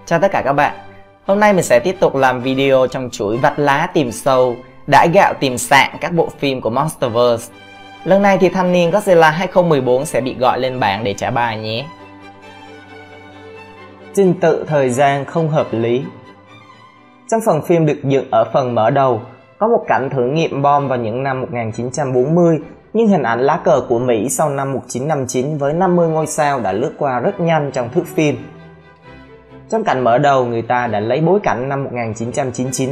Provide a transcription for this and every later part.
Chào tất cả các bạn. Hôm nay mình sẽ tiếp tục làm video trong chuỗi vặt lá tìm sâu, đãi gạo tìm sạn các bộ phim của Monsterverse. Lần này thì thanh niên Godzilla 2014 sẽ bị gọi lên bảng để trả bài nhé. Trình tự thời gian không hợp lý. Trong phần phim được dựng ở phần mở đầu, có một cảnh thử nghiệm bom vào những năm 1940, nhưng hình ảnh lá cờ của Mỹ sau năm 1959 với 50 ngôi sao đã lướt qua rất nhanh trong thước phim. Trong cảnh mở đầu, người ta đã lấy bối cảnh năm 1999.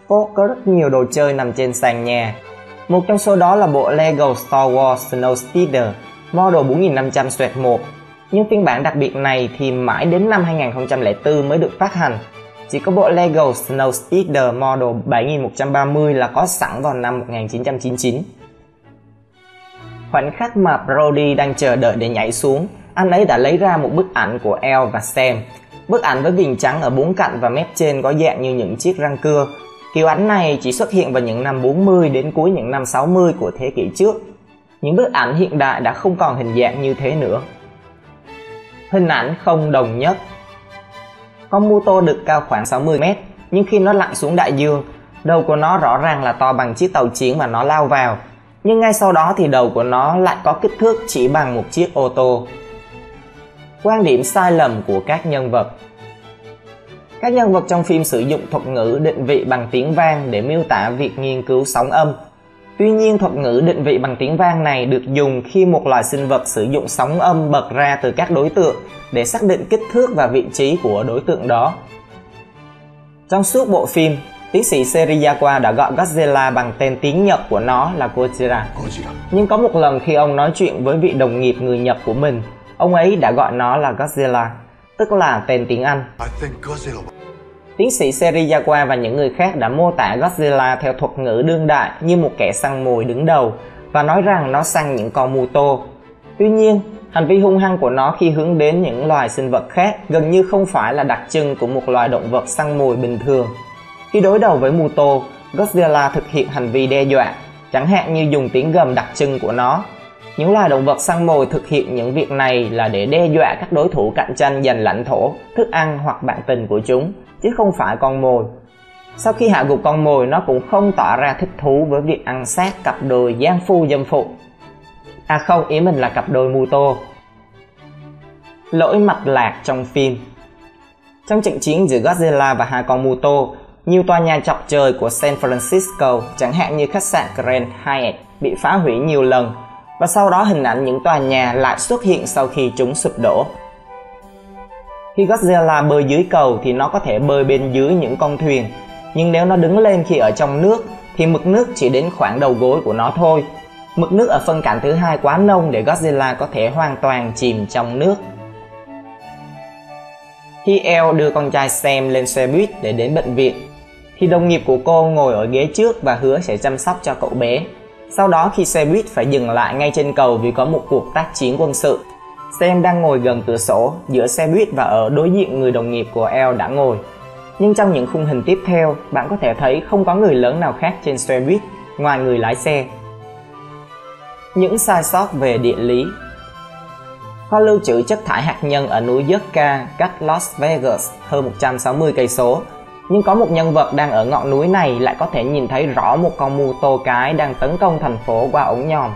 Ford có rất nhiều đồ chơi nằm trên sàn nhà. Một trong số đó là bộ Lego Star Wars Snowspeeder model 4500/1. Nhưng phiên bản đặc biệt này thì mãi đến năm 2004 mới được phát hành. Chỉ có bộ Lego Snowspeeder model 7130 là có sẵn vào năm 1999. Khoảnh khắc mà Brody đang chờ đợi để nhảy xuống, anh ấy đã lấy ra một bức ảnh của Elle và Sam. Bức ảnh với viền trắng ở bốn cạnh và mép trên có dạng như những chiếc răng cưa. Kiểu ảnh này chỉ xuất hiện vào những năm 40 đến cuối những năm 60 của thế kỷ trước. Những bức ảnh hiện đại đã không còn hình dạng như thế nữa. Hình ảnh không đồng nhất. Con Muto được cao khoảng 60m, nhưng khi nó lặn xuống đại dương, đầu của nó rõ ràng là to bằng chiếc tàu chiến mà nó lao vào. Nhưng ngay sau đó thì đầu của nó lại có kích thước chỉ bằng một chiếc ô tô. Quan điểm sai lầm của các nhân vật. Các nhân vật trong phim sử dụng thuật ngữ định vị bằng tiếng vang để miêu tả việc nghiên cứu sóng âm. Tuy nhiên, thuật ngữ định vị bằng tiếng vang này được dùng khi một loài sinh vật sử dụng sóng âm bật ra từ các đối tượng để xác định kích thước và vị trí của đối tượng đó. Trong suốt bộ phim, tiến sĩ Serizawa đã gọi Godzilla bằng tên tiếng Nhật của nó là Gojira. Nhưng có một lần khi ông nói chuyện với vị đồng nghiệp người Nhật của mình, ông ấy đã gọi nó là Godzilla, tức là tên tiếng Anh. Tiến sĩ Serizawa và những người khác đã mô tả Godzilla theo thuật ngữ đương đại như một kẻ săn mồi đứng đầu và nói rằng nó săn những con Muto. Tuy nhiên, hành vi hung hăng của nó khi hướng đến những loài sinh vật khác gần như không phải là đặc trưng của một loài động vật săn mồi bình thường. Khi đối đầu với Muto, Godzilla thực hiện hành vi đe dọa, chẳng hạn như dùng tiếng gầm đặc trưng của nó. Những loài động vật săn mồi thực hiện những việc này là để đe dọa các đối thủ cạnh tranh giành lãnh thổ, thức ăn hoặc bạn tình của chúng, chứ không phải con mồi. Sau khi hạ gục con mồi, nó cũng không tỏ ra thích thú với việc ăn xác cặp đôi giang phu dâm phụ. À không, ý mình là cặp đôi Muto. Lỗi mạch lạc trong phim. Trong trận chiến giữa Godzilla và hai con Muto, nhiều tòa nhà chọc trời của San Francisco, chẳng hạn như khách sạn Grand Hyatt, bị phá hủy nhiều lần, và sau đó hình ảnh những tòa nhà lại xuất hiện sau khi chúng sụp đổ. Khi Godzilla bơi dưới cầu thì nó có thể bơi bên dưới những con thuyền, nhưng nếu nó đứng lên khi ở trong nước thì mực nước chỉ đến khoảng đầu gối của nó thôi. Mực nước ở phân cảnh thứ hai quá nông để Godzilla có thể hoàn toàn chìm trong nước. Khi Elle đưa con trai Sam lên xe buýt để đến bệnh viện, thì đồng nghiệp của cô ngồi ở ghế trước và hứa sẽ chăm sóc cho cậu bé. Sau đó khi xe buýt phải dừng lại ngay trên cầu vì có một cuộc tác chiến quân sự, Sam đang ngồi gần cửa sổ giữa xe buýt và ở đối diện người đồng nghiệp của Elle đã ngồi. Nhưng trong những khung hình tiếp theo, bạn có thể thấy không có người lớn nào khác trên xe buýt ngoài người lái xe. Những sai sót về địa lý. Kho lưu trữ chất thải hạt nhân ở núi Yucca cách Las Vegas hơn 160 cây số. Nhưng có một nhân vật đang ở ngọn núi này lại có thể nhìn thấy rõ một con Muto cái đang tấn công thành phố qua ống nhòm.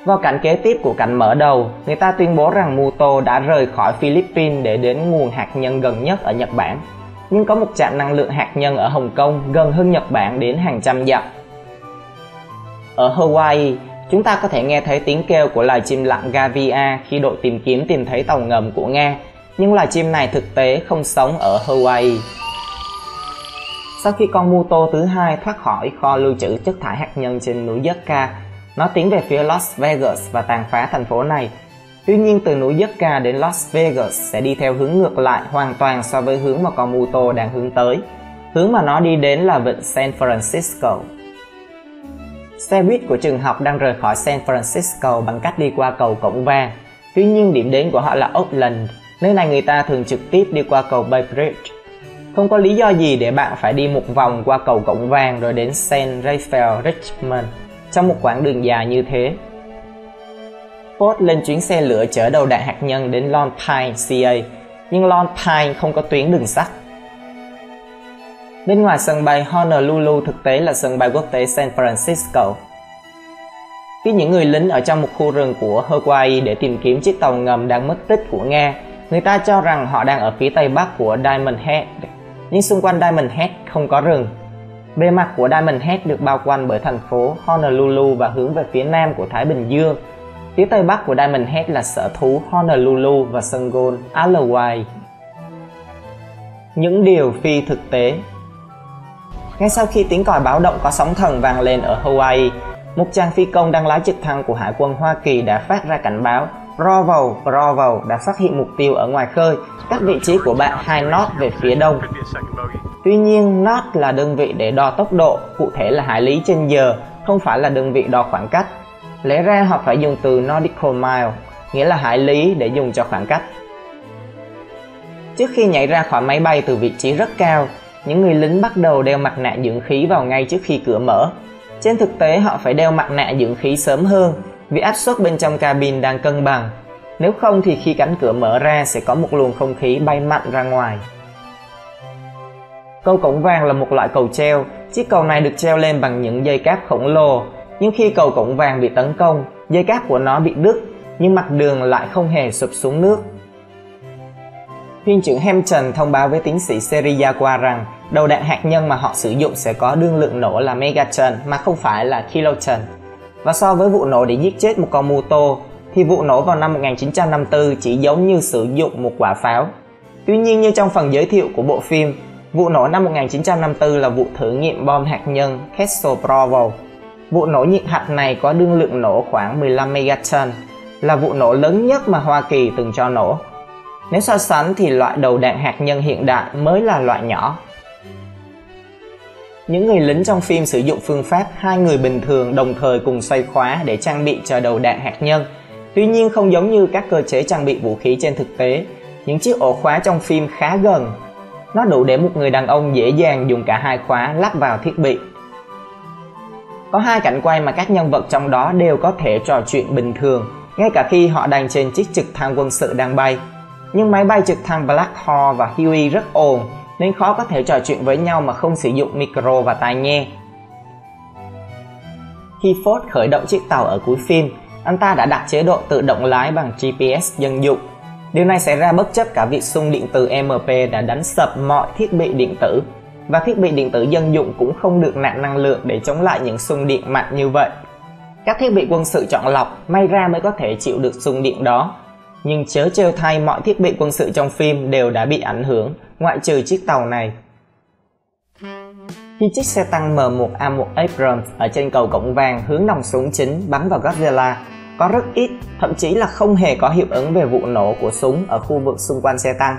Vào cảnh kế tiếp của cảnh mở đầu, người ta tuyên bố rằng Muto đã rời khỏi Philippines để đến nguồn hạt nhân gần nhất ở Nhật Bản. Nhưng có một trạm năng lượng hạt nhân ở Hồng Kông gần hơn Nhật Bản đến hàng trăm dặm. Ở Hawaii, chúng ta có thể nghe thấy tiếng kêu của loài chim lặn Gavia khi đội tìm kiếm tìm thấy tàu ngầm của Nga. Nhưng loài chim này thực tế không sống ở Hawaii. Sau khi con Muto thứ hai thoát khỏi kho lưu trữ chất thải hạt nhân trên núi Yucca, nó tiến về phía Las Vegas và tàn phá thành phố này. Tuy nhiên, từ núi Yucca đến Las Vegas sẽ đi theo hướng ngược lại hoàn toàn so với hướng mà con Muto đang hướng tới. Hướng mà nó đi đến là vịnh San Francisco. Xe buýt của trường học đang rời khỏi San Francisco bằng cách đi qua cầu Cổng Vàng. Tuy nhiên, điểm đến của họ là Oakland. Nơi này người ta thường trực tiếp đi qua cầu Bay Bridge. Không có lý do gì để bạn phải đi một vòng qua cầu Cổng Vàng rồi đến San Rafael Richmond trong một quãng đường dài như thế. Ford lên chuyến xe lửa chở đầu đạn hạt nhân đến Lone Pine, CA, nhưng Lone Pine không có tuyến đường sắt. Bên ngoài sân bay Honolulu thực tế là sân bay quốc tế San Francisco. Khi những người lính ở trong một khu rừng của Hawaii để tìm kiếm chiếc tàu ngầm đang mất tích của Nga, người ta cho rằng họ đang ở phía tây bắc của Diamond Head, nhưng xung quanh Diamond Head không có rừng. Bề mặt của Diamond Head được bao quanh bởi thành phố Honolulu và hướng về phía nam của Thái Bình Dương. Phía tây bắc của Diamond Head là sở thú Honolulu và sân golf Alloway. Những điều phi thực tế. Ngay sau khi tiếng còi báo động có sóng thần vang lên ở Hawaii, một chàng phi công đang lái trực thăng của Hải quân Hoa Kỳ đã phát ra cảnh báo Bravo đã phát hiện mục tiêu ở ngoài khơi, cách vị trí của bạn 2 knot về phía đông. Tuy nhiên, knot là đơn vị để đo tốc độ, cụ thể là hải lý trên giờ, không phải là đơn vị đo khoảng cách. Lẽ ra họ phải dùng từ nautical mile, nghĩa là hải lý để dùng cho khoảng cách. Trước khi nhảy ra khỏi máy bay từ vị trí rất cao, những người lính bắt đầu đeo mặt nạ dưỡng khí vào ngay trước khi cửa mở. Trên thực tế họ phải đeo mặt nạ dưỡng khí sớm hơn vì áp suất bên trong cabin đang cân bằng. Nếu không thì khi cánh cửa mở ra sẽ có một luồng không khí bay mạnh ra ngoài. Cầu cổng vàng là một loại cầu treo. Chiếc cầu này được treo lên bằng những dây cáp khổng lồ. Nhưng khi cầu cổng vàng bị tấn công, dây cáp của nó bị đứt, nhưng mặt đường lại không hề sụp xuống nước. Thuyền trưởng Hampton thông báo với tiến sĩ Seriyawa rằng đầu đạn hạt nhân mà họ sử dụng sẽ có đương lượng nổ là megaton mà không phải là kiloton. Và so với vụ nổ để giết chết một con mô tô, thì vụ nổ vào năm 1954 chỉ giống như sử dụng một quả pháo. Tuy nhiên như trong phần giới thiệu của bộ phim, vụ nổ năm 1954 là vụ thử nghiệm bom hạt nhân Castle Bravo. Vụ nổ nhiệt hạch này có đương lượng nổ khoảng 15 megaton, là vụ nổ lớn nhất mà Hoa Kỳ từng cho nổ. Nếu so sánh thì loại đầu đạn hạt nhân hiện đại mới là loại nhỏ. Những người lính trong phim sử dụng phương pháp hai người bình thường đồng thời cùng xoay khóa để trang bị cho đầu đạn hạt nhân. Tuy nhiên không giống như các cơ chế trang bị vũ khí trên thực tế, những chiếc ổ khóa trong phim khá gần. Nó đủ để một người đàn ông dễ dàng dùng cả hai khóa lắp vào thiết bị. Có hai cảnh quay mà các nhân vật trong đó đều có thể trò chuyện bình thường, ngay cả khi họ đang trên chiếc trực thăng quân sự đang bay. Nhưng máy bay trực thăng Black Hawk và Huey rất ồn, nên khó có thể trò chuyện với nhau mà không sử dụng micro và tai nghe. Khi Ford khởi động chiếc tàu ở cuối phim, anh ta đã đặt chế độ tự động lái bằng GPS dân dụng. Điều này xảy ra bất chấp cả việc xung điện từ MP đã đánh sập mọi thiết bị điện tử, và thiết bị điện tử dân dụng cũng không được nạp năng lượng để chống lại những xung điện mạnh như vậy. Các thiết bị quân sự chọn lọc may ra mới có thể chịu được xung điện đó. Nhưng chớ trêu thay, mọi thiết bị quân sự trong phim đều đã bị ảnh hưởng, ngoại trừ chiếc tàu này. Khi chiếc xe tăng M1A1 Abrams ở trên cầu cổng vàng hướng nòng súng chính bắn vào Godzilla, có rất ít, thậm chí là không hề có hiệu ứng về vụ nổ của súng ở khu vực xung quanh xe tăng.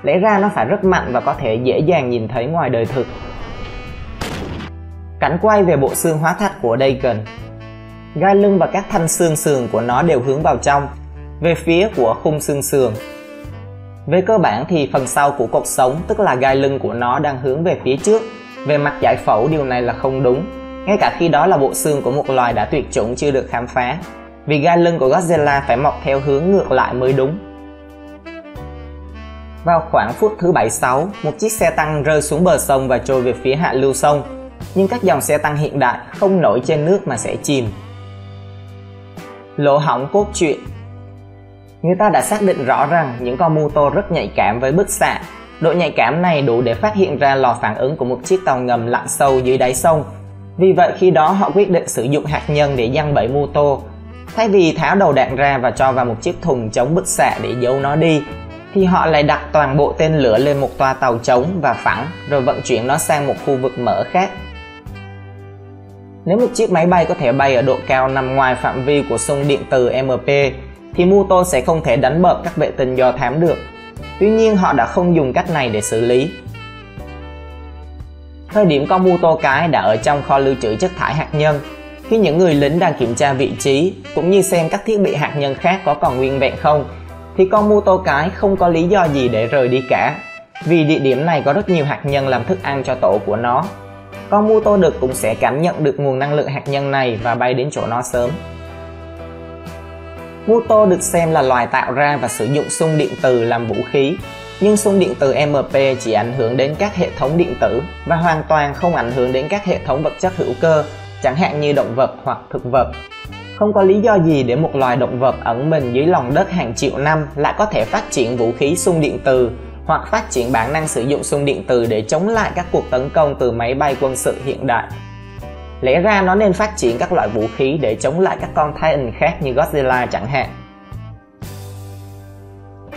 Lẽ ra nó phải rất mạnh và có thể dễ dàng nhìn thấy ngoài đời thực. Cảnh quay về bộ xương hóa thạch của Dagon. Gai lưng và các thanh xương sườn của nó đều hướng vào trong, về phía của khung xương sườn. Về cơ bản thì phần sau của cột sống, tức là gai lưng của nó đang hướng về phía trước. Về mặt giải phẫu điều này là không đúng, ngay cả khi đó là bộ xương của một loài đã tuyệt chủng chưa được khám phá, vì gai lưng của Godzilla phải mọc theo hướng ngược lại mới đúng. Vào khoảng phút thứ 76, một chiếc xe tăng rơi xuống bờ sông và trôi về phía hạ lưu sông, nhưng các dòng xe tăng hiện đại không nổi trên nước mà sẽ chìm. Lỗ hổng cốt truyện. Người ta đã xác định rõ rằng những con mô tô rất nhạy cảm với bức xạ. Độ nhạy cảm này đủ để phát hiện ra lò phản ứng của một chiếc tàu ngầm lặn sâu dưới đáy sông. Vì vậy khi đó họ quyết định sử dụng hạt nhân để giăng bẫy mô tô. Thay vì tháo đầu đạn ra và cho vào một chiếc thùng chống bức xạ để giấu nó đi, thì họ lại đặt toàn bộ tên lửa lên một toa tàu trống và phẳng, rồi vận chuyển nó sang một khu vực mở khác. Nếu một chiếc máy bay có thể bay ở độ cao nằm ngoài phạm vi của xung điện từ MP, thì mô tô sẽ không thể đánh bợp các vệ tinh do thám được. Tuy nhiên họ đã không dùng cách này để xử lý. Thời điểm con mô tô cái đã ở trong kho lưu trữ chất thải hạt nhân, khi những người lính đang kiểm tra vị trí cũng như xem các thiết bị hạt nhân khác có còn nguyên vẹn không, thì con mô tô cái không có lý do gì để rời đi cả, vì địa điểm này có rất nhiều hạt nhân làm thức ăn cho tổ của nó. Con mô tô đực cũng sẽ cảm nhận được nguồn năng lượng hạt nhân này và bay đến chỗ nó sớm. Mô tô được xem là loài tạo ra và sử dụng xung điện từ làm vũ khí. Nhưng xung điện từ MP chỉ ảnh hưởng đến các hệ thống điện tử và hoàn toàn không ảnh hưởng đến các hệ thống vật chất hữu cơ, chẳng hạn như động vật hoặc thực vật. Không có lý do gì để một loài động vật ẩn mình dưới lòng đất hàng triệu năm lại có thể phát triển vũ khí xung điện từ hoặc phát triển bản năng sử dụng xung điện từ để chống lại các cuộc tấn công từ máy bay quân sự hiện đại. Lẽ ra nó nên phát triển các loại vũ khí để chống lại các con Titan khác như Godzilla chẳng hạn.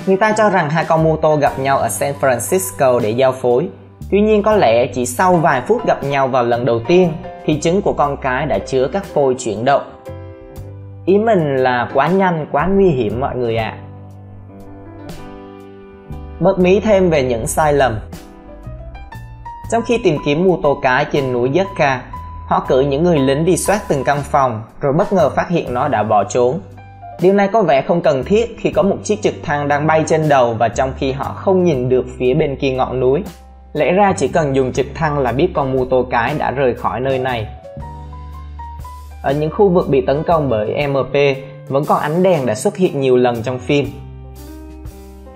Người ta cho rằng hai con Muto gặp nhau ở San Francisco để giao phối. Tuy nhiên có lẽ chỉ sau vài phút gặp nhau vào lần đầu tiên thì trứng của con cái đã chứa các phôi chuyển động. Ý mình là quá nhanh, quá nguy hiểm mọi người ạ. Bật mí thêm về những sai lầm. Trong khi tìm kiếm Muto cái trên núi Yucca, họ cử những người lính đi soát từng căn phòng rồi bất ngờ phát hiện nó đã bỏ trốn. Điều này có vẻ không cần thiết khi có một chiếc trực thăng đang bay trên đầu và trong khi họ không nhìn được phía bên kia ngọn núi. Lẽ ra chỉ cần dùng trực thăng là biết con Muto cái đã rời khỏi nơi này. Ở những khu vực bị tấn công bởi MP, vẫn còn ánh đèn đã xuất hiện nhiều lần trong phim.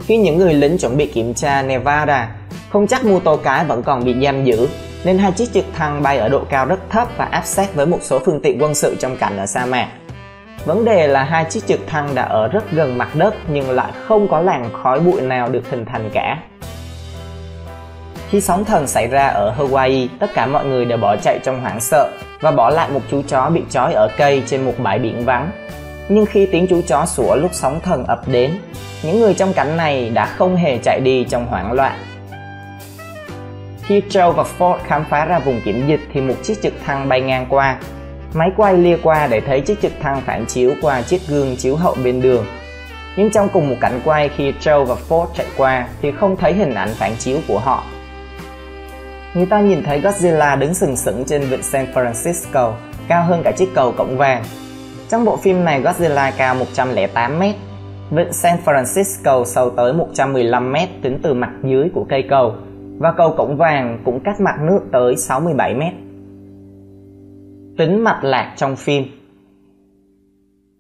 Khi những người lính chuẩn bị kiểm tra Nevada, không chắc Muto cái vẫn còn bị giam giữ, nên hai chiếc trực thăng bay ở độ cao rất thấp và áp sát với một số phương tiện quân sự trong cảnh ở sa mạc. Vấn đề là hai chiếc trực thăng đã ở rất gần mặt đất nhưng lại không có làn khói bụi nào được hình thành cả. Khi sóng thần xảy ra ở Hawaii, tất cả mọi người đều bỏ chạy trong hoảng sợ và bỏ lại một chú chó bị trói ở cây trên một bãi biển vắng. Nhưng khi tiếng chú chó sủa lúc sóng thần ập đến, những người trong cảnh này đã không hề chạy đi trong hoảng loạn. Khi Joe và Ford khám phá ra vùng kiểm dịch thì một chiếc trực thăng bay ngang qua. Máy quay lia qua để thấy chiếc trực thăng phản chiếu qua chiếc gương chiếu hậu bên đường. Nhưng trong cùng một cảnh quay khi Joe và Ford chạy qua thì không thấy hình ảnh phản chiếu của họ. Người ta nhìn thấy Godzilla đứng sừng sững trên vịnh San Francisco, cao hơn cả chiếc cầu Cổng Vàng. Trong bộ phim này Godzilla cao 108 m, vịnh San Francisco sâu tới 115 m tính từ mặt dưới của cây cầu, và cầu Cổng Vàng cũng cách mặt nước tới 67 m. Tính mạch lạc trong phim.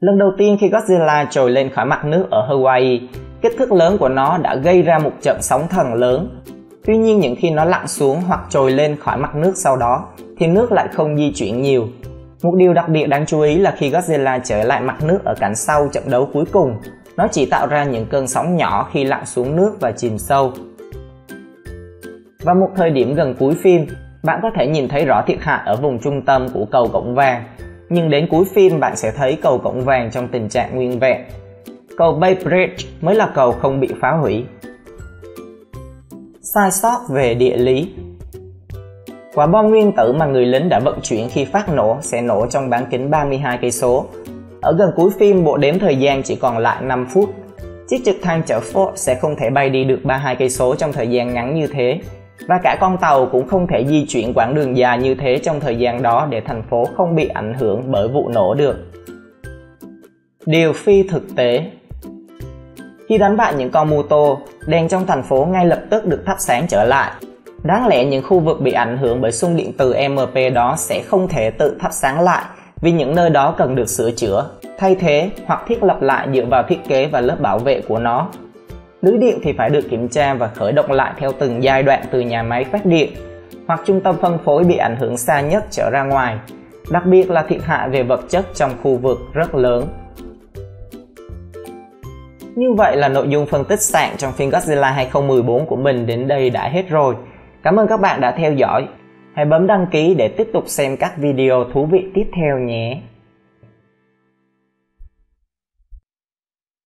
Lần đầu tiên khi Godzilla trồi lên khỏi mặt nước ở Hawaii, kích thước lớn của nó đã gây ra một trận sóng thần lớn. Tuy nhiên những khi nó lặn xuống hoặc trồi lên khỏi mặt nước sau đó thì nước lại không di chuyển nhiều. Một điều đặc biệt đáng chú ý là khi Godzilla trở lại mặt nước ở cảnh sau trận đấu cuối cùng, nó chỉ tạo ra những cơn sóng nhỏ khi lặn xuống nước và chìm sâu. Vào một thời điểm gần cuối phim, bạn có thể nhìn thấy rõ thiệt hại ở vùng trung tâm của cầu Cổng Vàng, nhưng đến cuối phim bạn sẽ thấy cầu Cổng Vàng trong tình trạng nguyên vẹn. Cầu Bay Bridge mới là cầu không bị phá hủy. Sai sót về địa lý. Quả bom nguyên tử mà người lính đã vận chuyển khi phát nổ sẽ nổ trong bán kính 32 cây số. Ở gần cuối phim, bộ đếm thời gian chỉ còn lại 5 phút. Chiếc trực thăng chở Ford sẽ không thể bay đi được 32 cây số trong thời gian ngắn như thế, và cả con tàu cũng không thể di chuyển quãng đường dài như thế trong thời gian đó để thành phố không bị ảnh hưởng bởi vụ nổ được. Điều phi thực tế. Khi đánh bại những con Muto, đèn trong thành phố ngay lập tức được thắp sáng trở lại. Đáng lẽ những khu vực bị ảnh hưởng bởi xung điện từ MP đó sẽ không thể tự thắp sáng lại vì những nơi đó cần được sửa chữa, thay thế hoặc thiết lập lại dựa vào thiết kế và lớp bảo vệ của nó. Lưới điện thì phải được kiểm tra và khởi động lại theo từng giai đoạn từ nhà máy phát điện hoặc trung tâm phân phối bị ảnh hưởng xa nhất trở ra ngoài. Đặc biệt là thiệt hại về vật chất trong khu vực rất lớn. Như vậy là nội dung phân tích sạn trong phim Godzilla 2014 của mình đến đây đã hết rồi. Cảm ơn các bạn đã theo dõi. Hãy bấm đăng ký để tiếp tục xem các video thú vị tiếp theo nhé.